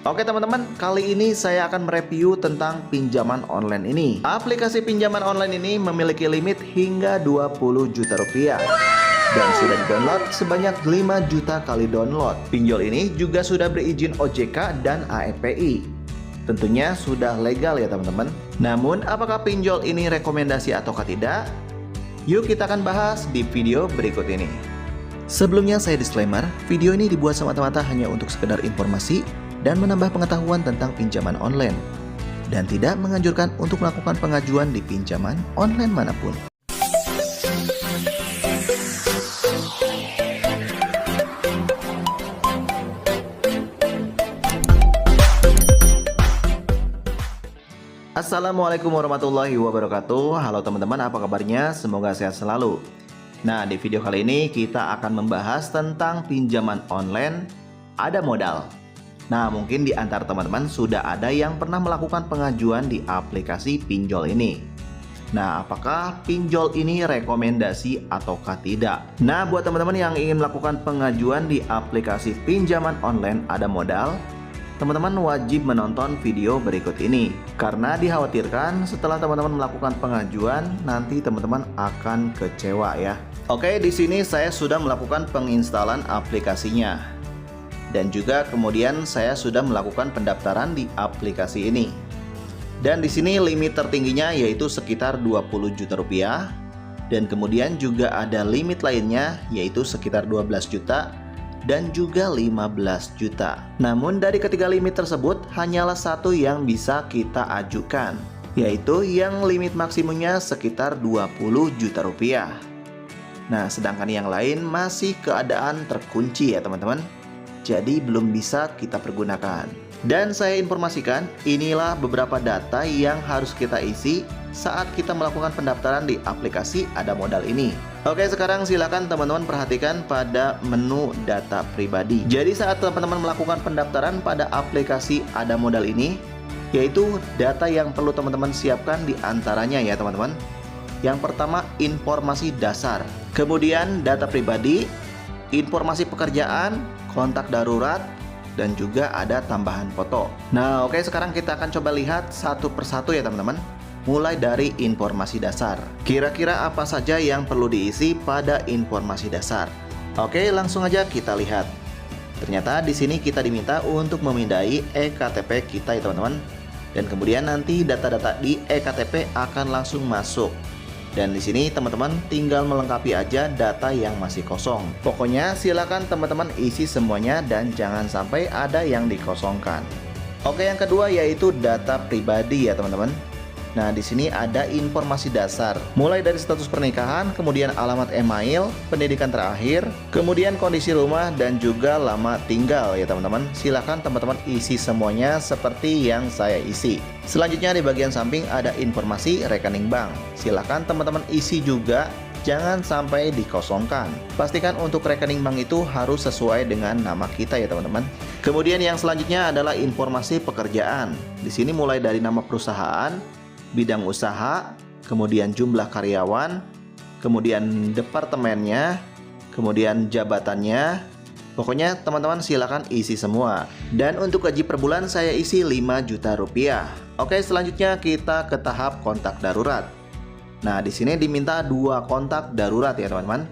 Oke teman-teman, kali ini saya akan mereview tentang pinjaman online ini. Aplikasi pinjaman online ini memiliki limit hingga 20 juta rupiah. Dan sudah di-download sebanyak 5 juta kali download. Pinjol ini juga sudah berizin OJK dan AFPI. Tentunya sudah legal ya teman-teman. Namun apakah pinjol ini rekomendasi ataukah tidak? Yuk kita akan bahas di video berikut ini. Sebelumnya saya disclaimer, video ini dibuat semata-mata hanya untuk sekedar informasi dan menambah pengetahuan tentang pinjaman online, dan tidak menganjurkan untuk melakukan pengajuan di pinjaman online manapun. Assalamualaikum warahmatullahi wabarakatuh. Halo teman-teman, apa kabarnya? Semoga sehat selalu. Nah, di video kali ini kita akan membahas tentang pinjaman online ada modal. Nah, mungkin di antara teman-teman sudah ada yang pernah melakukan pengajuan di aplikasi pinjol ini. Nah, apakah pinjol ini rekomendasi ataukah tidak? Nah, buat teman-teman yang ingin melakukan pengajuan di aplikasi pinjaman online ada modal, teman-teman wajib menonton video berikut ini. Karena dikhawatirkan setelah teman-teman melakukan pengajuan, nanti teman-teman akan kecewa ya. Oke, di sini saya sudah melakukan penginstalan aplikasinya. Dan juga kemudian saya sudah melakukan pendaftaran di aplikasi ini. Dan di sini limit tertingginya yaitu sekitar 20 juta rupiah. Dan kemudian juga ada limit lainnya yaitu sekitar 12 juta dan juga 15 juta. Namun dari ketiga limit tersebut hanyalah satu yang bisa kita ajukan, yaitu yang limit maksimumnya sekitar 20 juta rupiah. Nah, sedangkan yang lain masih keadaan terkunci ya teman-teman. Jadi belum bisa kita pergunakan. Dan saya informasikan, inilah beberapa data yang harus kita isi saat kita melakukan pendaftaran di aplikasi ada modal ini. Oke, sekarang silakan teman-teman perhatikan pada menu data pribadi. Jadi saat teman-teman melakukan pendaftaran pada aplikasi ada modal ini, yaitu data yang perlu teman-teman siapkan di antaranya ya teman-teman. Yang pertama, informasi dasar. Kemudian data pribadi, informasi pekerjaan, kontak darurat, dan juga ada tambahan foto. Nah, oke, sekarang kita akan coba lihat satu persatu ya teman-teman. Mulai dari informasi dasar. Kira-kira apa saja yang perlu diisi pada informasi dasar? Oke, langsung aja kita lihat. Ternyata di sini kita diminta untuk memindai eKTP kita ya teman-teman. Dan kemudian nanti data-data di eKTP akan langsung masuk. Dan di sini teman-teman tinggal melengkapi aja data yang masih kosong. Pokoknya silakan teman-teman isi semuanya dan jangan sampai ada yang dikosongkan. Oke, yang kedua yaitu data pribadi ya teman-teman. Nah, di sini ada informasi dasar. Mulai dari status pernikahan, kemudian alamat email, pendidikan terakhir, kemudian kondisi rumah dan juga lama tinggal ya teman-teman. Silakan teman-teman isi semuanya seperti yang saya isi. Selanjutnya di bagian samping ada informasi rekening bank. Silakan teman-teman isi juga, jangan sampai dikosongkan. Pastikan untuk rekening bank itu harus sesuai dengan nama kita ya teman-teman. Kemudian yang selanjutnya adalah informasi pekerjaan. Di sini mulai dari nama perusahaan, bidang usaha, kemudian jumlah karyawan, kemudian departemennya, kemudian jabatannya. Pokoknya teman-teman silakan isi semua. Dan untuk gaji per bulan saya isi 5 juta rupiah. Oke, selanjutnya kita ke tahap kontak darurat. Nah, di sini diminta 2 kontak darurat ya teman-teman.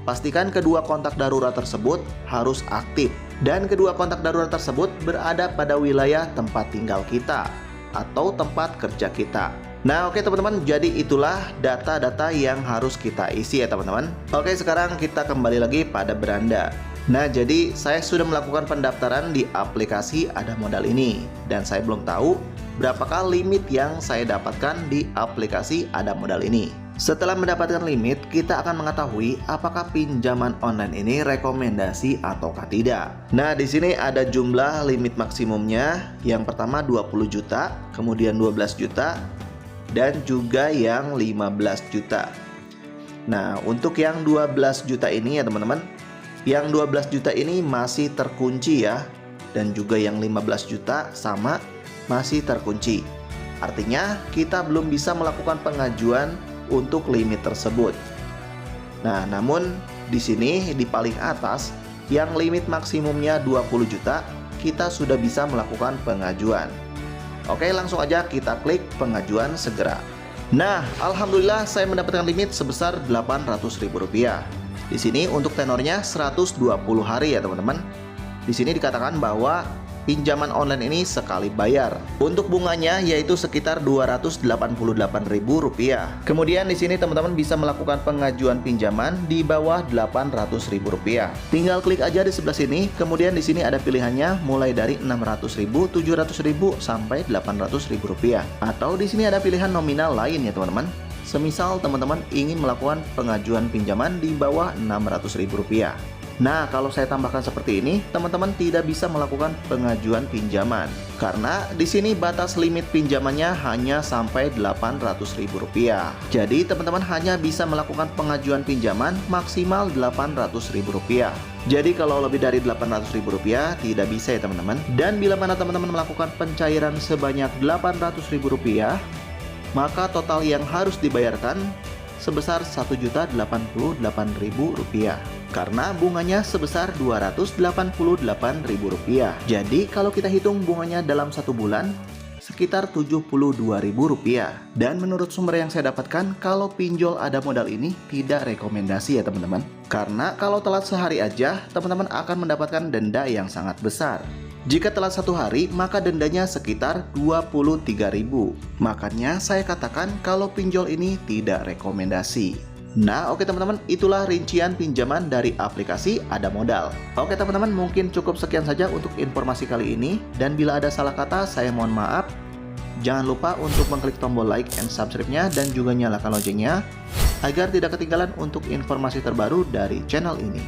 Pastikan kedua kontak darurat tersebut harus aktif. Dan kedua kontak darurat tersebut berada pada wilayah tempat tinggal kita atau tempat kerja kita. Nah, oke teman-teman, jadi itulah data-data yang harus kita isi ya teman-teman. Oke, sekarang kita kembali lagi pada beranda. Nah, jadi saya sudah melakukan pendaftaran di aplikasi ada modal ini. Dan saya belum tahu berapakah limit yang saya dapatkan di aplikasi ada modal ini. Setelah mendapatkan limit, kita akan mengetahui apakah pinjaman online ini rekomendasi ataukah tidak. Nah, di sini ada jumlah limit maksimumnya. Yang pertama 20 juta, kemudian 12 juta, dan juga yang 15 juta. Nah, untuk yang 12 juta ini ya teman-teman, yang 12 juta ini masih terkunci ya. Dan juga yang 15 juta sama masih terkunci. Artinya kita belum bisa melakukan pengajuan untuk limit tersebut. Nah, namun di sini di paling atas yang limit maksimumnya 20 juta, kita sudah bisa melakukan pengajuan. Oke, langsung aja kita klik pengajuan segera. Nah, alhamdulillah saya mendapatkan limit sebesar Rp800.000. Di sini untuk tenornya 120 hari ya teman-teman. Di sini dikatakan bahwa pinjaman online ini sekali bayar. Untuk bunganya yaitu sekitar Rp288.000. Kemudian di sini teman-teman bisa melakukan pengajuan pinjaman di bawah Rp800.000. Tinggal klik aja di sebelah sini. Kemudian di sini ada pilihannya mulai dari Rp600.000, Rp700.000 sampai Rp800.000. Atau di sini ada pilihan nominal lain ya teman-teman. Semisal teman-teman ingin melakukan pengajuan pinjaman di bawah Rp600.000. Nah, kalau saya tambahkan seperti ini, teman-teman tidak bisa melakukan pengajuan pinjaman karena di sini batas limit pinjamannya hanya sampai Rp800.000. Jadi, teman-teman hanya bisa melakukan pengajuan pinjaman maksimal Rp800.000. Jadi, kalau lebih dari Rp800.000 tidak bisa ya teman-teman. Dan bila mana teman-teman melakukan pencairan sebanyak Rp800.000, maka total yang harus dibayarkan sebesar Rp1.088.000 karena bunganya sebesar Rp288.000. Jadi kalau kita hitung bunganya dalam 1 bulan sekitar Rp72.000. Dan menurut sumber yang saya dapatkan, kalau pinjol ada modal ini tidak rekomendasi ya teman-teman. Karena kalau telat sehari aja, teman-teman akan mendapatkan denda yang sangat besar. Jika telat 1 hari, maka dendanya sekitar Rp23.000. Makanya saya katakan kalau pinjol ini tidak rekomendasi. Nah, oke teman-teman, itulah rincian pinjaman dari aplikasi Ada Modal. Oke teman-teman, mungkin cukup sekian saja untuk informasi kali ini. Dan bila ada salah kata, saya mohon maaf. Jangan lupa untuk mengklik tombol like and subscribe-nya dan juga nyalakan loncengnya agar tidak ketinggalan untuk informasi terbaru dari channel ini.